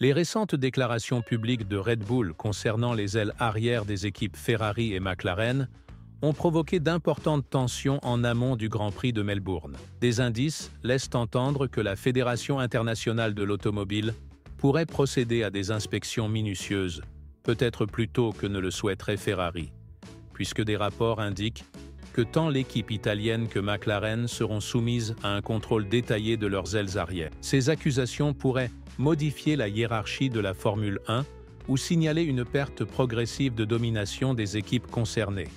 Les récentes déclarations publiques de Red Bull concernant les ailes arrière des équipes Ferrari et McLaren ont provoqué d'importantes tensions en amont du Grand Prix de Melbourne. Des indices laissent entendre que la Fédération internationale de l'automobile pourrait procéder à des inspections minutieuses, peut-être plus tôt que ne le souhaiterait Ferrari, puisque des rapports indiquent que tant l'équipe italienne que McLaren seront soumises à un contrôle détaillé de leurs ailes arrière. Ces accusations pourraient modifier la hiérarchie de la Formule 1 ou signaler une perte progressive de domination des équipes concernées.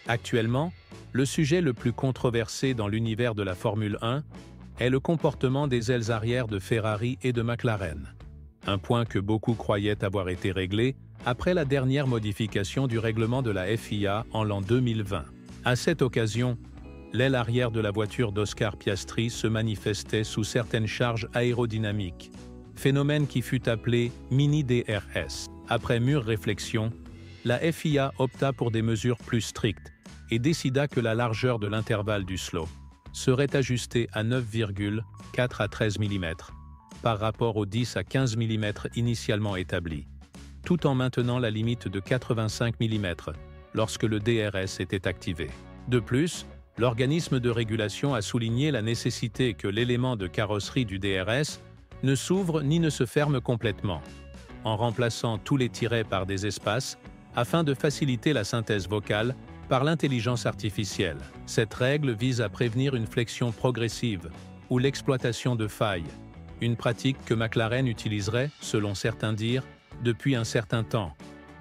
Actuellement, le sujet le plus controversé dans l'univers de la Formule 1 est le comportement des ailes arrière de Ferrari et de McLaren. Un point que beaucoup croyaient avoir été réglé après la dernière modification du règlement de la FIA en l'an 2020. À cette occasion, l'aile arrière de la voiture d'Oscar Piastri se manifestait sous certaines charges aérodynamiques, phénomène qui fut appelé mini-DRS. Après mûre réflexion, la FIA opta pour des mesures plus strictes et décida que la largeur de l'intervalle du slow serait ajustée à 9,4 à 13 mm par rapport aux 10 à 15 mm initialement établis, tout en maintenant la limite de 85 mm lorsque le DRS était activé. De plus, l'organisme de régulation a souligné la nécessité que l'élément de carrosserie du DRS ne s'ouvre ni ne se ferme complètement, en remplaçant tous les tirets par des espaces afin de faciliter la synthèse vocale par l'intelligence artificielle. Cette règle vise à prévenir une flexion progressive ou l'exploitation de failles, une pratique que McLaren utiliserait, selon certains dires, depuis un certain temps,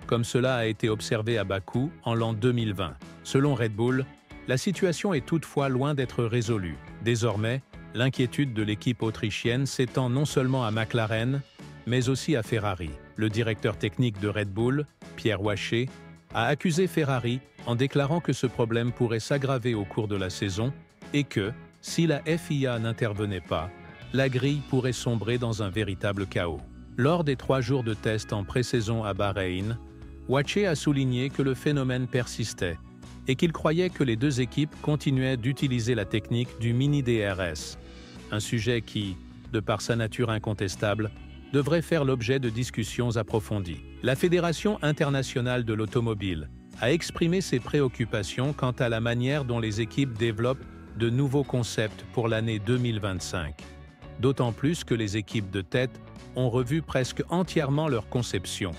comme cela a été observé à Bakou en l'an 2020. Selon Red Bull, la situation est toutefois loin d'être résolue. Désormais, l'inquiétude de l'équipe autrichienne s'étend non seulement à McLaren, mais aussi à Ferrari. Le directeur technique de Red Bull, Pierre Waché, a accusé Ferrari en déclarant que ce problème pourrait s'aggraver au cours de la saison et que, si la FIA n'intervenait pas, la grille pourrait sombrer dans un véritable chaos. Lors des 3 jours de test en pré-saison à Bahreïn, Waché a souligné que le phénomène persistait et qu'il croyait que les deux équipes continuaient d'utiliser la technique du mini-DRS, un sujet qui, de par sa nature incontestable, devrait faire l'objet de discussions approfondies. La Fédération internationale de l'automobile a exprimé ses préoccupations quant à la manière dont les équipes développent de nouveaux concepts pour l'année 2025, d'autant plus que les équipes de tête ont revu presque entièrement leur conception,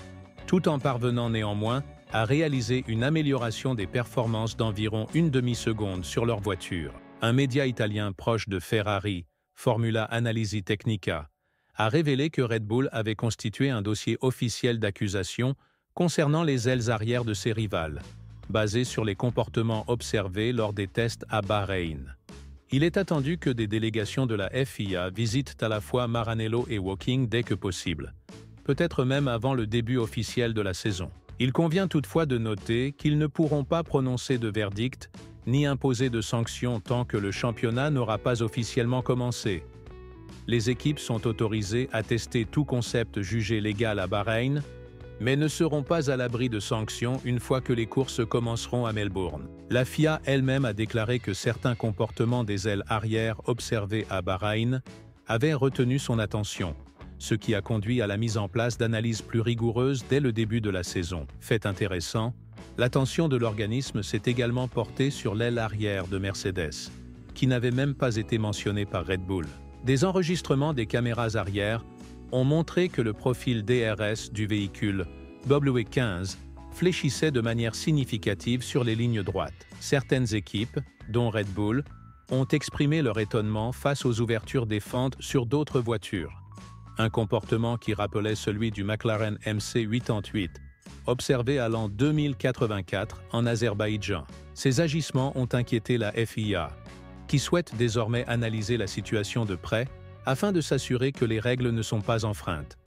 tout en parvenant néanmoins à réaliser une amélioration des performances d'environ une demi-seconde sur leur voiture. Un média italien proche de Ferrari, Formula Analisi Tecnica, a révélé que Red Bull avait constitué un dossier officiel d'accusation concernant les ailes arrière de ses rivales, basé sur les comportements observés lors des tests à Bahreïn. Il est attendu que des délégations de la FIA visitent à la fois Maranello et Woking dès que possible, peut-être même avant le début officiel de la saison. Il convient toutefois de noter qu'ils ne pourront pas prononcer de verdict ni imposer de sanctions tant que le championnat n'aura pas officiellement commencé. Les équipes sont autorisées à tester tout concept jugé légal à Bahreïn, mais ne seront pas à l'abri de sanctions une fois que les courses commenceront à Melbourne. La FIA elle-même a déclaré que certains comportements des ailes arrière observés à Bahreïn avaient retenu son attention, ce qui a conduit à la mise en place d'analyses plus rigoureuses dès le début de la saison. Fait intéressant, l'attention de l'organisme s'est également portée sur l'aile arrière de Mercedes, qui n'avait même pas été mentionnée par Red Bull. Des enregistrements des caméras arrière ont montré que le profil DRS du véhicule W15 fléchissait de manière significative sur les lignes droites. Certaines équipes, dont Red Bull, ont exprimé leur étonnement face aux ouvertures des fentes sur d'autres voitures. Un comportement qui rappelait celui du McLaren MC88, observé à l'an 2084 en Azerbaïdjan. Ces agissements ont inquiété la FIA, qui souhaite désormais analyser la situation de près afin de s'assurer que les règles ne sont pas enfreintes.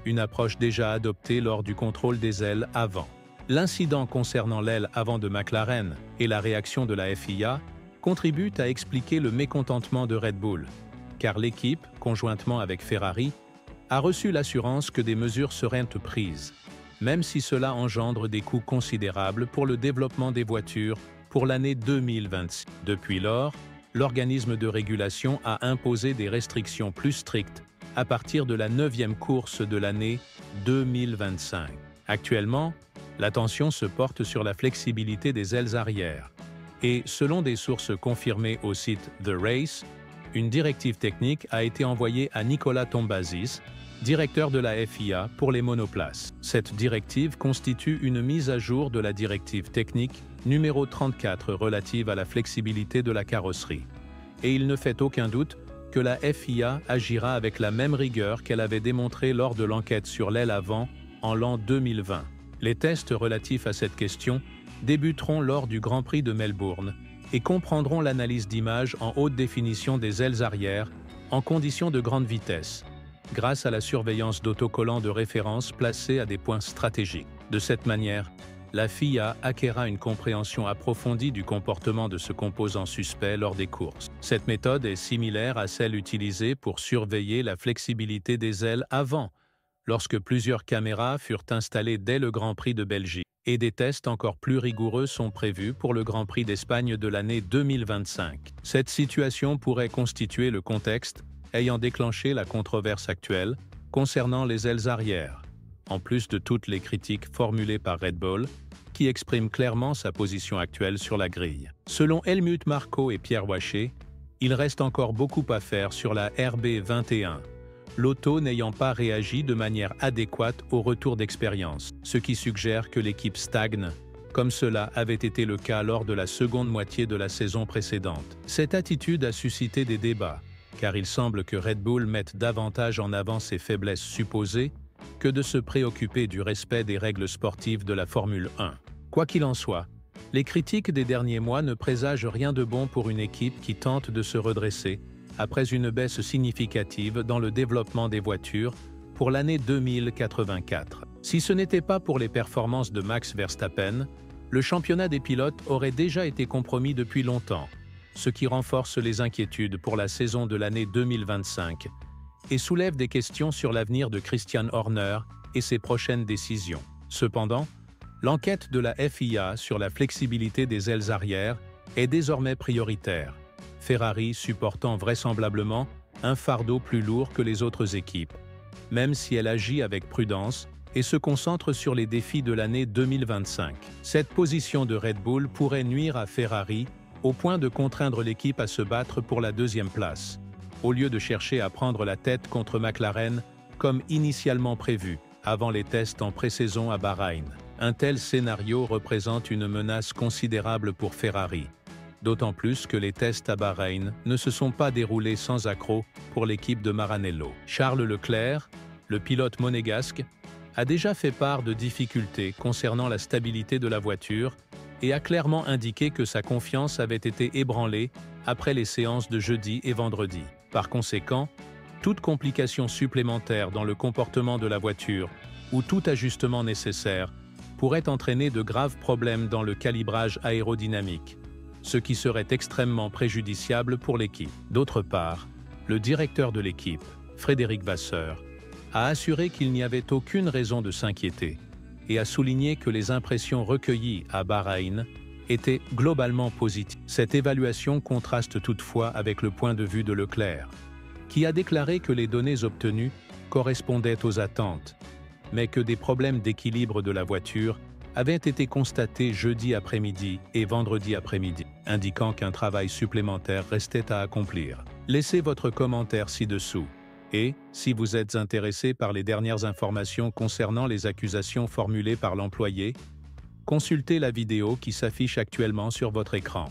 Une approche déjà adoptée lors du contrôle des ailes avant. L'incident concernant l'aile avant de McLaren et la réaction de la FIA contribuent à expliquer le mécontentement de Red Bull, car l'équipe, conjointement avec Ferrari, a reçu l'assurance que des mesures seraient prises, même si cela engendre des coûts considérables pour le développement des voitures pour l'année 2026. Depuis lors, l'organisme de régulation a imposé des restrictions plus strictes à partir de la 9e course de l'année 2025. Actuellement, l'attention se porte sur la flexibilité des ailes arrière. Et selon des sources confirmées au site The Race, une directive technique a été envoyée à Nicolas Tombazis, directeur de la FIA pour les monoplaces. Cette directive constitue une mise à jour de la directive technique numéro 34 relative à la flexibilité de la carrosserie. Et il ne fait aucun doute que la FIA agira avec la même rigueur qu'elle avait démontré lors de l'enquête sur l'aile avant en l'an 2020. Les tests relatifs à cette question débuteront lors du Grand Prix de Melbourne et comprendront l'analyse d'images en haute définition des ailes arrière en conditions de grande vitesse, grâce à la surveillance d'autocollants de référence placés à des points stratégiques. De cette manière, la FIA acquérera une compréhension approfondie du comportement de ce composant suspect lors des courses. Cette méthode est similaire à celle utilisée pour surveiller la flexibilité des ailes avant, lorsque plusieurs caméras furent installées dès le Grand Prix de Belgique, et des tests encore plus rigoureux sont prévus pour le Grand Prix d'Espagne de l'année 2025. Cette situation pourrait constituer le contexte ayant déclenché la controverse actuelle concernant les ailes arrière, en plus de toutes les critiques formulées par Red Bull, qui exprime clairement sa position actuelle sur la grille. Selon Helmut Marko et Pierre Waché, il reste encore beaucoup à faire sur la RB21, l'auto n'ayant pas réagi de manière adéquate au retour d'expérience, ce qui suggère que l'équipe stagne, comme cela avait été le cas lors de la seconde moitié de la saison précédente. Cette attitude a suscité des débats, car il semble que Red Bull mette davantage en avant ses faiblesses supposées que de se préoccuper du respect des règles sportives de la Formule 1. Quoi qu'il en soit, les critiques des derniers mois ne présagent rien de bon pour une équipe qui tente de se redresser après une baisse significative dans le développement des voitures pour l'année 2084. Si ce n'était pas pour les performances de Max Verstappen, le championnat des pilotes aurait déjà été compromis depuis longtemps, ce qui renforce les inquiétudes pour la saison de l'année 2025 et soulève des questions sur l'avenir de Christian Horner et ses prochaines décisions. Cependant, l'enquête de la FIA sur la flexibilité des ailes arrière est désormais prioritaire, Ferrari supportant vraisemblablement un fardeau plus lourd que les autres équipes, même si elle agit avec prudence et se concentre sur les défis de l'année 2025. Cette position de Red Bull pourrait nuire à Ferrari au point de contraindre l'équipe à se battre pour la deuxième place, au lieu de chercher à prendre la tête contre McLaren comme initialement prévu, avant les tests en pré-saison à Bahreïn. Un tel scénario représente une menace considérable pour Ferrari, d'autant plus que les tests à Bahreïn ne se sont pas déroulés sans accroc pour l'équipe de Maranello. Charles Leclerc, le pilote monégasque, a déjà fait part de difficultés concernant la stabilité de la voiture et a clairement indiqué que sa confiance avait été ébranlée après les séances de jeudi et vendredi. Par conséquent, toute complication supplémentaire dans le comportement de la voiture ou tout ajustement nécessaire pourrait entraîner de graves problèmes dans le calibrage aérodynamique, ce qui serait extrêmement préjudiciable pour l'équipe. D'autre part, le directeur de l'équipe, Frédéric Vasseur, a assuré qu'il n'y avait aucune raison de s'inquiéter et a souligné que les impressions recueillies à Bahreïn étaient globalement positives. Cette évaluation contraste toutefois avec le point de vue de Leclerc, qui a déclaré que les données obtenues correspondaient aux attentes, mais que des problèmes d'équilibre de la voiture avaient été constatés jeudi après-midi et vendredi après-midi, indiquant qu'un travail supplémentaire restait à accomplir. Laissez votre commentaire ci-dessous. Et, si vous êtes intéressé par les dernières informations concernant les accusations formulées par l'employé, consultez la vidéo qui s'affiche actuellement sur votre écran.